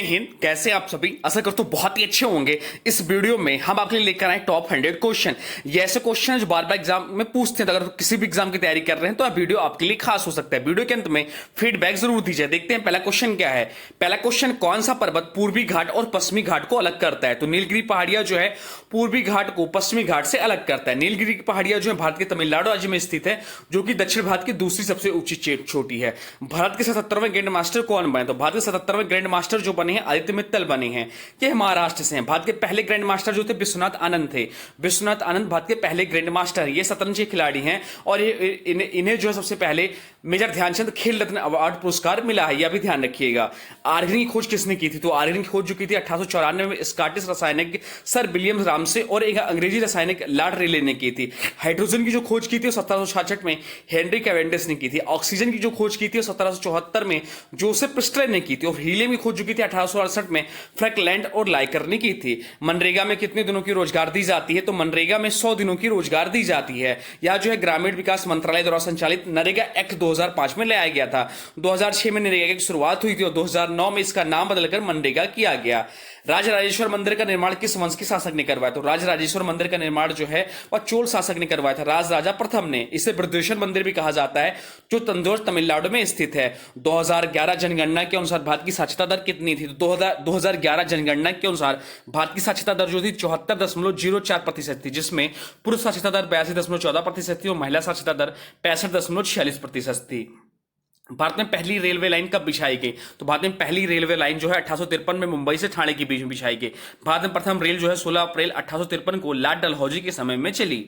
हिंद। कैसे आप सभी? आशा करता हूं बहुत ही अच्छे होंगे। इस वीडियो में हम आपके लिए लेकर आए टॉप 100 क्वेश्चन। ये ऐसे क्वेश्चन है जो बार बार एग्जाम में पूछते हैं, तो अगर किसी भी एग्जाम की तैयारी कर रहे हैं तो यह वीडियो आपके लिए खास हो सकता है। वीडियो के अंत में फीडबैक जरूर दीजिए। देखते हैं पहला क्वेश्चन क्या है। पहला क्वेश्चन, कौन सा पर्वत पूर्वी घाट और पश्चिमी घाट को अलग करता है? तो नीलगिरी पहाड़ियां जो है पूर्वी घाट को पश्चिमी घाट से अलग करता है। नीलगिरी की पहाड़ियां जो है भारत के तमिलनाडु राज्य में स्थित है, जो कि दक्षिण भारत की दूसरी सबसे ऊंची चोटी है। भारत के 77वें ग्रैंड मास्टर कौन बने? तो भारत के 77वें ग्रैंड मास्टर जो बने हैं आदित्य मित्तल बने हैं। ये महाराष्ट्र से हैं। भारत के पहले ग्रैंड मास्टर जो थे विश्वनाथ आनंद थे। विश्वनाथ आनंद भारत के पहले ग्रैंड मास्टर, ये शतरंज के खिलाड़ी हैं और इन्हें जो है सबसे पहले मेजर ध्यानचंद खेल रत्न अवार्ड पुरस्कार मिला है। यह भी ध्यान रखिएगा। आर्गन की खोज किसने की थी? तो आर्गन की खोज जो की थी 1894 में स्कॉटिश रासायनिक सर विलियम रामसे और एक अंग्रेजी रासायनिक लॉर्ड रेले ने की थी। हाइड्रोजन की जो खोज की थी 1766 में हेनरी कैवेंडिश ने की थी। ऑक्सीजन की जो खोज की थी 1774 में जोसेफ प्रिस्टले ने की थी। और हीलियम की खोज जो की थी 1868 में फ्रैंकलैंड और लाइकर ने की थी। मनरेगा में कितने दिनों की रोजगार दी जाती है? तो मनरेगा में 100 दिनों की रोजगार दी जाती है। यह जो है ग्रामीण विकास मंत्रालय द्वारा संचालित नरेगा एक्ट 2005 में लाया गया था। 2006 में नरेगा की शुरुआत हुई थी और 2009 में इसका नाम बदलकर मनरेगा किया गया। राजराजेश्वर मंदिर का निर्माण किस वंश के शासक ने करवाया? तो राजराजेश्वर मंदिर का निर्माण जो है वह चोल शासक ने करवाया था, राज राजा प्रथम ने। इसे बृहदेश्वर मंदिर भी कहा जाता है, जो तंजौर तमिलनाडु में स्थित है। 2011 जनगणना के अनुसार भारत की साक्षरता दर कितनी थी? तो 2011 जनगणना के अनुसार भारत की साक्षरता दर जो थी 74.04% थी, जिसमें पुरुष साक्षरता दर 82.14% थी और महिला साक्षरता दर 65.46% थी। भारत में पहली रेलवे लाइन कब बिछाई गई? तो भारत में पहली रेलवे लाइन जो है 1853 में मुंबई से ठाणे के बीच में बिछाई गई। भारत में प्रथम रेल जो है 16 अप्रैल 1853 को लॉर्ड डलहौजी के समय में चली।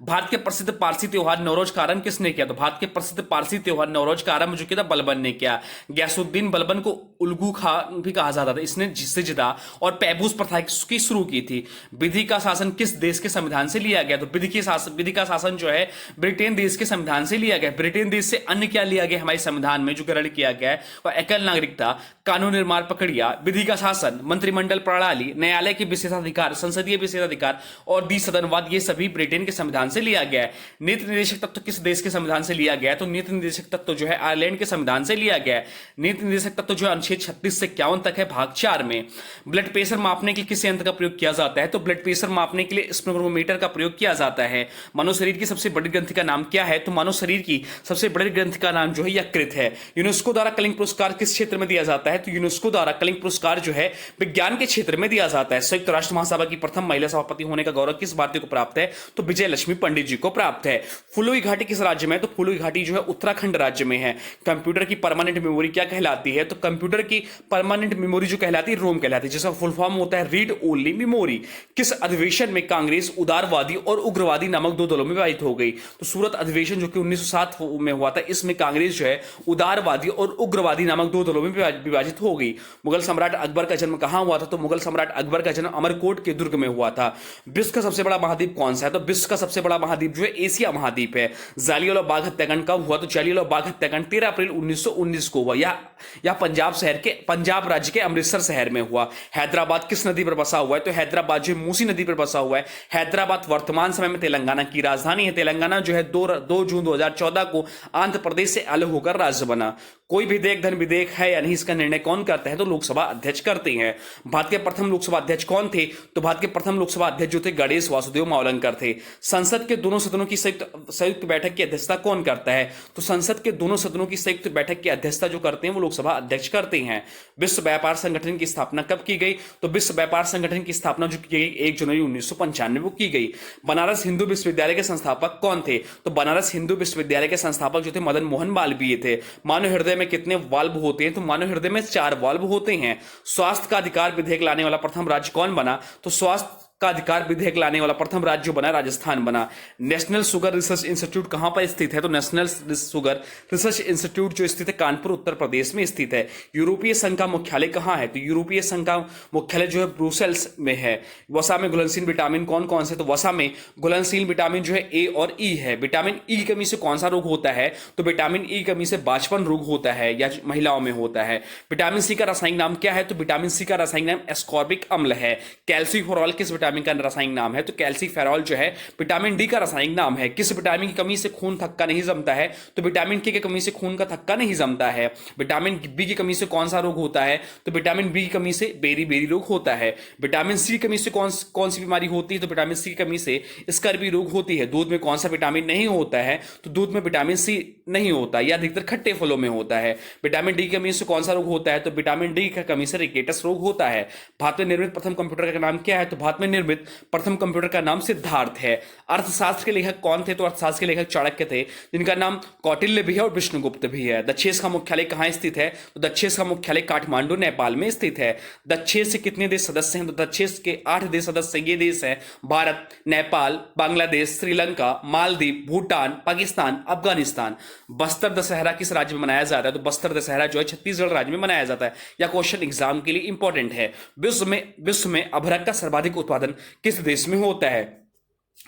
भारत के प्रसिद्ध पारसी त्योहार नौरोज का आरंभ किसने किया? तो भारत के प्रसिद्ध पारसी त्योहार नौरोज का आरंभ जो किया था बलबन ने किया। गयासुद्दीन बलबन को उल्गू खान भी कहा जाता था, इसने जिससे जिदा और पैबूस प्रथा की शुरू की थी। विधि का शासन किस देश के संविधान से लिया गया? तो विधि का शासन जो है ब्रिटेन देश के संविधान से लिया गया। ब्रिटेन देश से अन्य क्या लिया गया हमारे संविधान में जो ग्रहण किया गया है? वह एकल नागरिकता, कानून निर्माण प्रक्रिया, विधि का शासन, मंत्रिमंडल प्रणाली, न्यायालय के विशेषाधिकार, संसदीय विशेषाधिकार और द्विसदनवाद, ये सभी ब्रिटेन के संविधान से लिया गया है। नीति निर्देशक तत्व किस देश के संविधान से लिया गया है? तो नीति निर्देशक तत्व जो है आयरलैंड के संविधान से लिया गया है। नीति निर्देशक तत्व जो है अनुच्छेद 36 से 51 तक है, भाग 4 में। ब्लड प्रेशर मापने के लिए किस यंत्र का प्रयोग किया जाता है? तो ब्लड प्रेशर मापने के लिए स्पेक्ट्रोमीटर का प्रयोग किया जाता है। मानव शरीर की सबसे बड़ी ग्रंथि का नाम क्या है? तो मानव शरीर की सबसे बड़ी ग्रंथि का नाम जो है यकृत है। यूनेस्को द्वारा कलिंग पुरस्कार किस क्षेत्र में दिया जाता है? तो यूनेस्को द्वारा कलिंग पुरस्कार जो है विज्ञान के क्षेत्र में दिया जाता है। संयुक्त राष्ट्र महासभा की प्रथम महिला सभापति होने का गौरव किस भारतीय को प्राप्त है? तो विजय लक्ष्मी पंडित जी को प्राप्त है। फुलोई घाटी किस राज्य में है? तो फुलोई घाटी जो है उत्तराखंड राज्य में है। कंप्यूटर की परमानेंट मेमोरी क्या कहलाती है? तो कंप्यूटर की परमानेंट मेमोरी जो कहलाती है रोम कहलाती है, जिसका फुल फॉर्म होता है रीड ओनली मेमोरी। किस अधिवेशन में कांग्रेस उदारवादी और उग्रवादी नामक दो दलों में विभाजित हो गई? तो सूरत अधिवेशन जो कि 1907 में हुआ था, इसमें कांग्रेस जो है उदारवादी और उग्रवादी नामक दो दलों में विभाजित हो गई। मुगल सम्राट अकबर का जन्म कहां हुआ था? तो मुगल सम्राट अकबर का जन्म अमरकोट के दुर्ग में हुआ था। विश्व का सबसे बड़ा महाद्वीप कौन सा है? तो विश्व का सबसे बड़ा महाद्वीप जो है एशिया महाद्वीप है। जालियांवाला बाग हत्याकांड कब हुआ? तो जालियांवाला बाग हत्याकांड 13 अप्रैल 1919 को हुआ। यह पंजाब राज्य के अमृतसर शहर में हुआ। हैदराबाद किस नदी पर बसा हुआ है? तो हैदराबाद जो मूसी नदी पर बसा हुआ है। हैदराबाद वर्तमान समय में तेलंगाना की राजधानी है। तेलंगाना जो है 2 जून 2014 को आंध्र प्रदेश से अलग होकर राज्य बना। कोई विधेयक धन विधेयक है या नहीं, इसका निर्णय कौन करता है? तो लोकसभा अध्यक्ष करते हैं। भारत के प्रथम लोकसभा अध्यक्ष कौन थे? तो भारत के प्रथम लोकसभा अध्यक्ष जो थे गणेश वासुदेव मावलंकर थे। संसद के दोनों सदनों की संयुक्त बैठक की अध्यक्षता कौन करता है? तो संसद के दोनों सदनों की संयुक्त बैठक की अध्यक्षता जो करते हैं वो लोकसभा अध्यक्ष करते हैं। विश्व व्यापार संगठन की स्थापना कब की गई? तो विश्व व्यापार संगठन की स्थापना जो की गई 1 जनवरी 1995 को की गई। बनारस हिंदू विश्वविद्यालय के संस्थापक कौन थे? तो बनारस हिंदू विश्वविद्यालय के संस्थापक जो थे मदन मोहन मालवीय थे। मानव हृदय में कितने वाल्व होते हैं? तो मानव हृदय में 4 वाल्व होते हैं। स्वास्थ्य का अधिकार विधेयक लाने वाला प्रथम राज्य कौन बना? तो स्वास्थ्य का अधिकार विधेयक लाने वाला प्रथम राज्य बना राजस्थान बना। नेशनल शुगर रिसर्च इंस्टीट्यूट कहां पर स्थित है? तो नेशनल शुगर रिसर्च इंस्टीट्यूट जो स्थित है कानपुर उत्तर प्रदेश में स्थित है। यूरोपीय संघ का मुख्यालय कहां है? तो यूरोपीय संघ का मुख्यालय जो है ब्रुसेल्स में है। वसा में घुलनशील विटामिन कौन कौन से? तो वसा में घुलनशील विटामिन जो है ए और ई है। विटामिन ई की कमी से कौन सा रोग होता है? तो विटामिन ई कमी से बांझपन रोग होता है या महिलाओं में होता है। विटामिन सी का रासायनिक नाम क्या है? तो विटामिन सी का रासायनिक नाम एस्कॉर्बिक अम्ल है। कैल्शियम किस विटामिन विटामिन का रासायनिक नाम है? तो कैल्सीफेरॉल जो है विटामिन डी का रासायनिक नाम है। किस विटामिन की कमी से खून थक्का नहीं जमता है? तो विटामिन के की कमी से खून का थक्का नहीं जमता है। विटामिन बी की कमी से कौन सा रोग होता है? तो विटामिन बी की कमी से बेरी बेरी रोग होता है। विटामिन सी की कमी से कौन सी बीमारी होती है? तो विटामिन सी की कमी से स्कर्वी रोग होती है। दूध में कौन सा विटामिन नहीं होता है? तो दूध में विटामिन सी नहीं होता, या अधिकतर खट्टे फलों में होता है। विटामिन डी की कमी से कौन सा रोग होता है? तो विटामिन डी की कमी से रिकेटस रोग होता है। भारत में निर्मित प्रथम कंप्यूटर का नाम क्या है? तो भारत में निर्मित प्रथम कंप्यूटर का नाम सिद्धार्थ है। अर्थशास्त्र के लेखक कौन थे? तो अर्थशास्त्र के लेखक चाणक्य थे, जिनका नाम कौटिल्य भी है और विष्णुगुप्त भी है। दक्षेस का मुख्यालय कहां स्थित है? तो दक्षेस का मुख्यालय काठमांडू नेपाल में स्थित है। दक्षेस से कितने देश सदस्य हैं? तो दक्षेस के 8 देश सदस्य। ये देश है भारत, नेपाल, बांग्लादेश, श्रीलंका, मालदीव, भूटान, पाकिस्तान, अफगानिस्तान। बस्तर दशहरा किस राज्य में मनाया जाता है? तो बस्तर दशहरा जो है छत्तीसगढ़ राज्य में मनाया जाता है। यह क्वेश्चन एग्जाम के लिए इंपॉर्टेंट है। विश्व में अभ्रक का सर्वाधिक उत्पादन किस देश में होता है?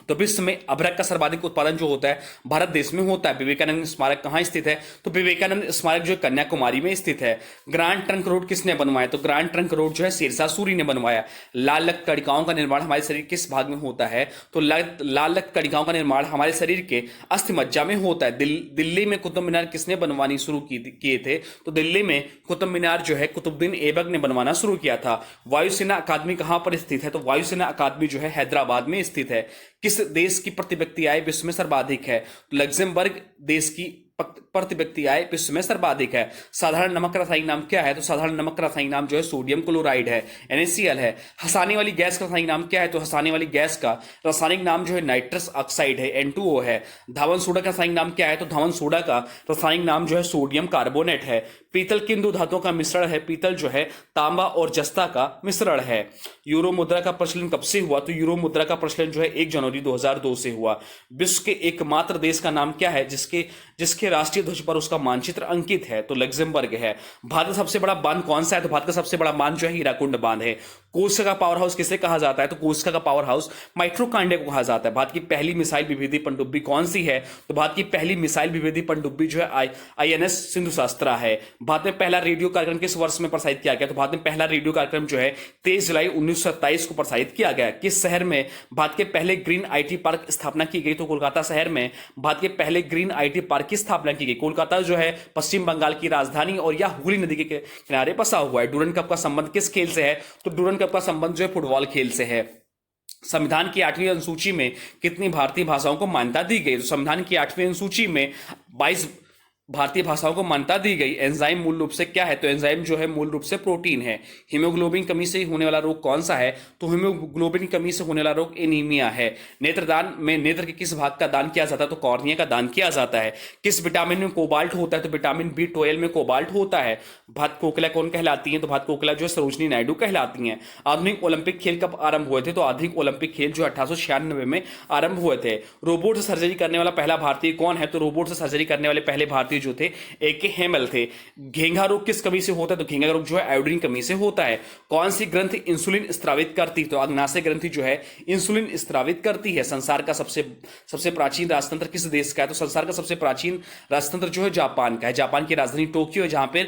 तो विश्व में अभ्रक का सर्वाधिक उत्पादन जो होता है भारत देश में होता है। विवेकानंद स्मारक कहां स्थित है? तो विवेकानंद स्मारक जो है कन्याकुमारी में स्थित है। ग्रांड ट्रंक रोड किसने बनवाया? तो ग्रांड ट्रंक रोड जो है शेरशाह सूरी ने बनवाया। लाल रक्त कणिकाओं का निर्माण हमारे शरीर किस भाग में होता है? तो लाल रक्त कणिकाओं का निर्माण हमारे शरीर के अस्थि मज्जा में होता है। दिल्ली में कुतुब मीनार किसने बनवानी शुरू किए थे? तो दिल्ली में कुतुब मीनार जो है कुतुबुद्दीन ऐबक ने बनवाना शुरू किया था। वायुसेना अकादमी कहां पर स्थित है? तो वायुसेना अकादमी जो है हैदराबाद में स्थित है। किस देश की प्रति व्यक्ति आय विश्व में सर्वाधिक है? लग्जमबर्ग देश की प्रति व्यक्ति आय विश्व में सर्वाधिक है। साधारण नमक का रासायनिक नाम क्या है? तो साधारण नमक का रासायनिक नाम जो है सोडियम क्लोराइड है, NaCl है। हंसाने वाली गैस का रासायनिक नाम क्या है? तो हंसाने वाली गैस का रासायनिक नाम जो है नाइट्रस ऑक्साइड है, N2O है। धावन सोडा का रासायनिक नाम क्या है? तो धावन सोडा का रासायनिक नाम जो है सोडियम कार्बोनेट है। पीतल किन दो धातुओं का मिश्रण है? पीतल जो है तांबा और जस्ता का मिश्रण है। यूरो मुद्रा का प्रचलन कब से हुआ? तो यूरो मुद्रा का प्रचलन जो है 1 जनवरी 2002 से हुआ। विश्व के एकमात्र देश का नाम क्या है जिसके राष्ट्रीय ध्वज पर उसका मानचित्र अंकित है? तो लग्जमबर्ग है। भारत का सबसे बड़ा बांध कौन सा है? तो भारत का सबसे बड़ा बांध जो है हीराकुंड बांध है। कोस्टा का पावर हाउस किसे कहा जाता है? तो कोस्टा का पावर हाउस माइट्रोकांड्रिया को कहा जाता है। भारत की पहली मिसाइल विभेदी पनडुब्बी कौन सी है? तो भारत की पहली मिसाइल विभेदी पनडुब्बी जो है INS सिंधु शास्त्रा है। भारत में पहला रेडियो कार्यक्रम किस वर्ष में प्रसारित किया गया? तो भारत में पहला रेडियो कार्यक्रम जो है 23 जुलाई 1927 को प्रसारित किया गया। किस शहर में भारत के पहले ग्रीन IT पार्क स्थापना की गई? तो कोलकाता शहर में भारत के पहले ग्रीन IT पार्क की स्थापना की गई। कोलकाता जो है पश्चिम बंगाल की राजधानी और यह हुगली नदी के किनारे बसा हुआ है। डूरंड कप का संबंध किस खेल से है? तो डूरंड कप का संबंध जो है फुटबॉल खेल से है। संविधान की 8वीं अनुसूची में कितनी भारतीय भाषाओं को मान्यता दी गई? तो संविधान की 8वीं अनुसूची में 22 भारतीय भाषाओं को मान्यता दी गई। एंजाइम मूल रूप से क्या है? तो एंजाइम जो है मूल रूप से प्रोटीन है। हीमोग्लोबिन कमी से होने वाला रोग कौन सा है? तो हीमोग्लोबिन कमी से होने वाला रोग एनीमिया है। नेत्रदान में नेत्र के किस भाग का दान किया जाता है? तो कॉर्निया का दान किया जाता है। किस विटामिन में कोबाल्ट होता है? तो विटामिन B12 में कोबाल्ट होता है। भारत कोकिला कौन कहलाती है? तो भारत कोकिला जो है सरोजनी नायडू कहलाती हैं। आधुनिक ओलंपिक खेल कब आरंभ हुए थे? तो आधुनिक ओलंपिक खेल जो 1896 में आरंभ हुए थे। रोबोट से सर्जरी करने वाला पहला भारतीय कौन है? तो रोबोट से सर्जरी करने वाले पहले भारतीय जो थे AK हेमल थे। घेंघा रोग किस कमी से होता है? तो घेंघा रोग जो है आयोडीन कमी से होता है। कौन सी ग्रंथि इंसुलिन स्त्रावित करती है? तो अग्नाशय ग्रंथि जो है इंसुलिन स्त्रावित करती है। संसार का सबसे प्राचीन राजतंत्र किस देश का है? तो संसार का सबसे प्राचीन राजतंत्र जो है जापान का है। जापान की राजधानी टोक्यो है, जहां पर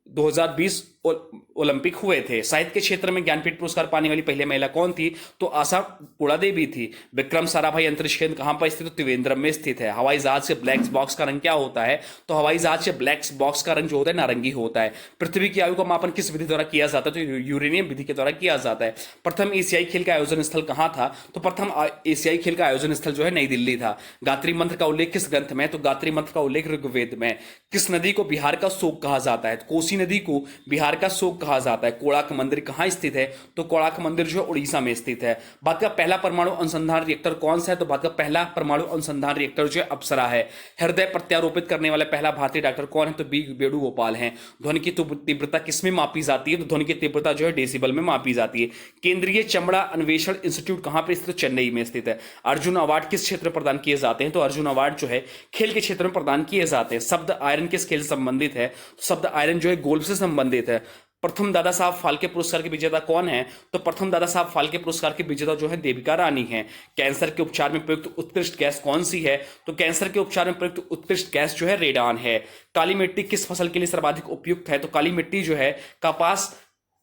2020 ओलंपिक हुए थे। साहित्य के क्षेत्र में ज्ञानपीठ पुरस्कार पाने वाली पहली महिला कौन थी? तो आशा पुड़ा देवी थी। विक्रम साराभाई अंतरिक्ष केंद्र कहां पर स्थित? तो त्रिवेंद्रम में स्थित है। हवाई जहाज के ब्लैक बॉक्स का रंग क्या होता है? तो हवाई जहाज के ब्लैक बॉक्स का रंग जो होता है नारंगी होता है। पृथ्वी की आयु का मापन किस विधि द्वारा किया जाता है? तो यूरेनियम विधि के द्वारा किया जाता है। प्रथम एशियाई खेल का आयोजन स्थल कहां था? तो प्रथम एशियाई खेल का आयोजन स्थल जो है नई दिल्ली था। गायत्री मंत्र का उल्लेख किस ग्रंथ में? तो गायत्री मंत्र का उल्लेख ऋग्वेद में। किस नदी को बिहार का शोक कहा जाता है? तो कोसी नदी को बिहार का शोक कहा जाता है। कोणार्क मंदिर कहां स्थित है? तो कोणार्क मंदिर जो है उड़ीसा में स्थित है। भारत का पहला परमाणु अनुसंधान रिएक्टर कौन सा है? तो भारत का पहला परमाणु अनुसंधान रिएक्टर जो है अप्सरा है। हृदय प्रत्यारोपित करने वाला पहला भारतीय डॉक्टर कौन है? तो बी वेणुगोपाल हैं। ध्वनि की तीव्रता किसमें मापी जाती है? तो ध्वनि की तीव्रता जो है डेसिबल में मापी जाती है। केंद्रीय चमड़ा अन्वेषण इंस्टीट्यूट कहां पर स्थित है? चेन्नई में स्थित है। अर्जुन अवार्ड किस क्षेत्र में प्रदान किए जाते हैं? तो अर्जुन अवार्ड जो है खेल के क्षेत्र में प्रदान किए जाते हैं। शब्द आयरन किस खेल से संबंधित है? शब्द आयरन जो है गोल्फ से संबंधित है। प्रथम दादा साहब फाल्के पुरस्कार के विजेता कौन है? तो प्रथम दादा साहब फाल्के पुरस्कार के विजेता जो है देविका रानी है। कैंसर के उपचार में प्रयुक्त उत्कृष्ट गैस कौन सी है? तो कैंसर के उपचार में प्रयुक्त उत्कृष्ट गैस जो है रेडान है। काली मिट्टी किस फसल के लिए सर्वाधिक उपयुक्त है? तो काली मिट्टी जो है कपास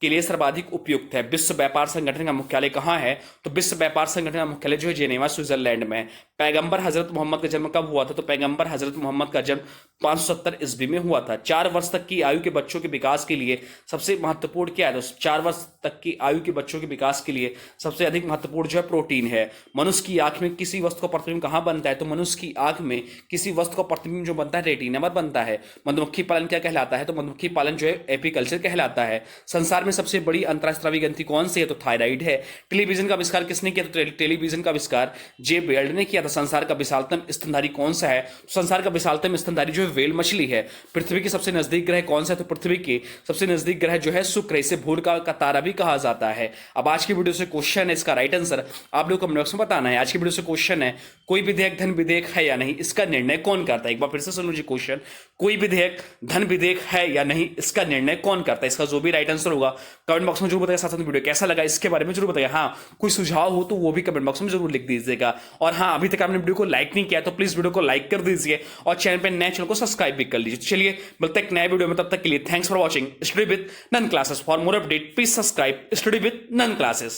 के लिए सर्वाधिक उपयुक्त है? विश्व व्यापार संगठन का मुख्यालय कहाँ है? तो विश्व व्यापार संगठन का मुख्यालय जो है जेनेवा स्विट्जरलैंड में है। पैगंबर हजरत मोहम्मद का जन्म कब हुआ था? तो पैगंबर हजरत मोहम्मद का जन्म 570 ईस्वी में हुआ था। 4 वर्ष तक की आयु के बच्चों के विकास के लिए सबसे महत्वपूर्ण क्या है? तो 4 वर्ष तक की आयु के बच्चों के विकास के लिए सबसे अधिक महत्वपूर्ण जो है प्रोटीन है। मनुष्य की आंख में किसी वस्तु का प्रतिबिंब कहाँ बनता है? तो मनुष्य की आंख में किसी वस्तु का प्रतिबिंब जो बनता है रेटिना में बनता है। मधुमक्खी पालन क्या कहलाता है? तो मधुमक्खी पालन जो है एपीकल्चर कहलाता है। संसार में सबसे बड़ी अंतरस्रावी ग्रंथि कौन सी है? तो थायराइड है। टेलीविजन का आविष्कार किसने किया? तो टेलीविजन का आविष्कार जे बेल्ड ने किया था। संसार का विशालतम स्तनधारी कौन सा है? संसार का विशालतम स्तनधारी जो है व्हेल मछली है। पृथ्वी के सबसे नजदीक ग्रह कौन सा है? तो पृथ्वी के सबसे नजदीक ग्रह जो है शुक्र है। इसे भूल का तारा भी कहा जाता है। अब आज की वीडियो से क्वेश्चन है, इसका राइट आंसर आप लोग कमेंट बॉक्स में बताना है। आज की वीडियो से क्वेश्चन है, कोई विधेयक धन विधेयक है या नहीं, इसका निर्णय कौन करता है? एक बार फिर से सुन लीजिए क्वेश्चन, कोई विधेयक धन विधेयक है या नहीं, इसका निर्णय कौन करता है? इसका जो भी राइट आंसर होगा कमेंट बॉक्स में जरूर बताइए। साथ साथ वीडियो कैसा लगा इसके बारे में जरूर बताइए। हाँ, कोई सुझाव हो तो वो भी कमेंट बॉक्स में जरूर लिख दीजिएगा। और हाँ, अभी तक आपने वीडियो को लाइक नहीं किया तो प्लीज वीडियो को लाइक कर दीजिए और चैनल पे नए चैनल को सब्सक्राइब भी कर लीजिए। चलिए मिलते हैं एक नए वीडियो में, तब तक के लिए thanks for watching study with Nun classes. For more update please subscribe study with Nun classes.